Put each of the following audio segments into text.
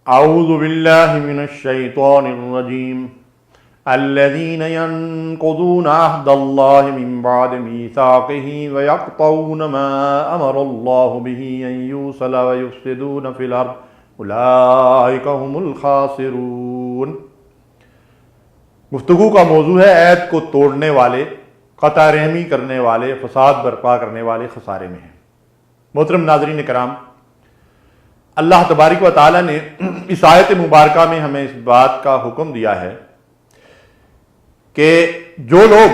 اعوذ باللہ من الشیطان الرجیم الذین ينقضون عہد اللہ من بعد میثاقہ ویقطعون ما امر اللہ بہ ان یوصل ویفسدون فی الارض اولئک هم الخاسرون۔ گفتگو کا موضوع ہے عہد کو توڑنے والے، قطع رحمی کرنے والے، فساد برپا کرنے والے خسارے میں ہیں۔ محترم ناظرین کرام، اللہ تبارک و تعالیٰ نے اس آیت مبارکہ میں ہمیں اس بات کا حکم دیا ہے کہ جو لوگ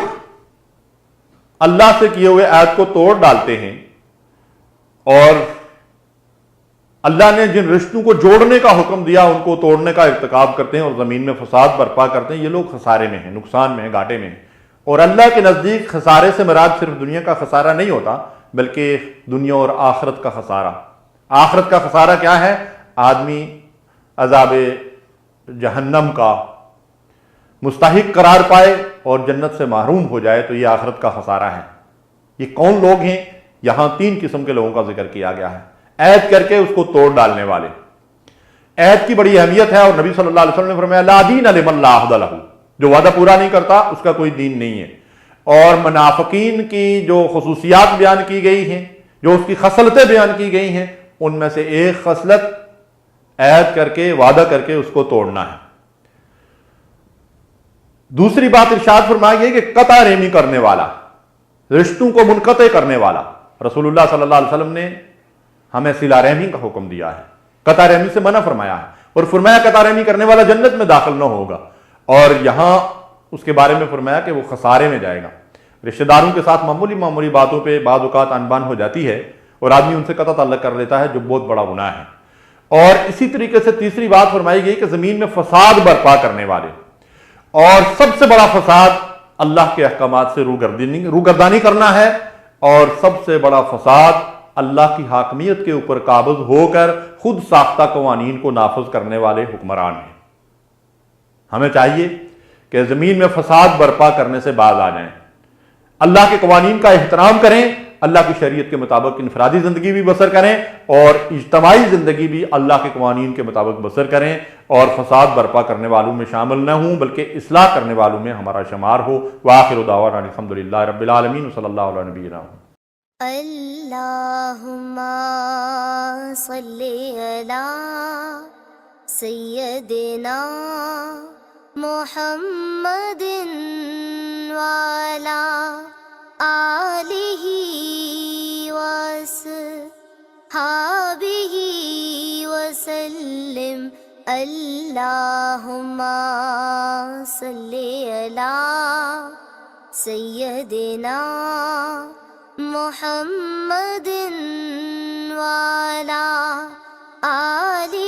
اللہ سے کیے ہوئے عہد کو توڑ ڈالتے ہیں اور اللہ نے جن رشتوں کو جوڑنے کا حکم دیا ان کو توڑنے کا ارتکاب کرتے ہیں اور زمین میں فساد برپا کرتے ہیں، یہ لوگ خسارے میں ہیں، نقصان میں ہیں، گھاٹے میں ہیں۔ اور اللہ کے نزدیک خسارے سے مراد صرف دنیا کا خسارہ نہیں ہوتا بلکہ دنیا اور آخرت کا خسارہ۔ آخرت کا خسارہ کیا ہے؟ آدمی عذاب جہنم کا مستحق قرار پائے اور جنت سے محروم ہو جائے، تو یہ آخرت کا خسارہ ہے۔ یہ کون لوگ ہیں؟ یہاں 3 قسم کے لوگوں کا ذکر کیا گیا ہے۔ عہد کر کے اس کو توڑ ڈالنے والے، عہد کی بڑی اہمیت ہے، اور نبی صلی اللہ علیہ وسلم نے فرمایا لا دین لمن لا عہد لہ، جو وعدہ پورا نہیں کرتا اس کا کوئی دین نہیں ہے۔ اور منافقین کی جو خصوصیات بیان کی گئی ہیں، جو اس کی خصلتیں بیان کی گئی ہیں، ان میں سے ایک خصلت عہد کر کے، وعدہ کر کے اس کو توڑنا ہے۔ دوسری بات ارشاد فرمائی گئی کہ قطع رحمی کرنے والا، رشتوں کو منقطع کرنے والا۔ رسول اللہ صلی اللہ علیہ وسلم نے ہمیں صلہ رحمی کا حکم دیا ہے، قطع رحمی سے منع فرمایا ہے، اور فرمایا قطع رحمی کرنے والا جنت میں داخل نہ ہوگا، اور یہاں اس کے بارے میں فرمایا کہ وہ خسارے میں جائے گا۔ رشتہ داروں کے ساتھ معمولی باتوں پہ بعض اوقات انبان ہو جاتی ہے اور آدمی ان سے قطع تعلق کر لیتا ہے، جو بہت بڑا گناہ ہے۔ اور اسی طریقے سے تیسری بات فرمائی گئی کہ زمین میں فساد برپا کرنے والے، اور سب سے بڑا فساد اللہ کے احکامات سے روگردانی کرنا ہے، اور سب سے بڑا فساد اللہ کی حاکمیت کے اوپر قابض ہو کر خود ساختہ قوانین کو نافذ کرنے والے حکمران ہیں۔ ہمیں چاہیے کہ زمین میں فساد برپا کرنے سے باز آ جائیں، اللہ کے قوانین کا احترام کریں، اللہ کی شریعت کے مطابق انفرادی زندگی بھی بسر کریں اور اجتماعی زندگی بھی اللہ کے قوانین کے مطابق بسر کریں، اور فساد برپا کرنے والوں میں شامل نہ ہوں بلکہ اصلاح کرنے والوں میں ہمارا شمار ہو۔ وآخر دعوانا الحمدللہ رب العالمین وصلی اللہ علیہ نبینا۔ اللہم صلی علی سیدنا محمد وعلی آلہ وصحبہ وسلم۔ اللہم صلی علی سیدنا محمد وعلی آلہ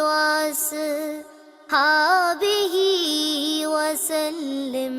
وصحبہ وسلم۔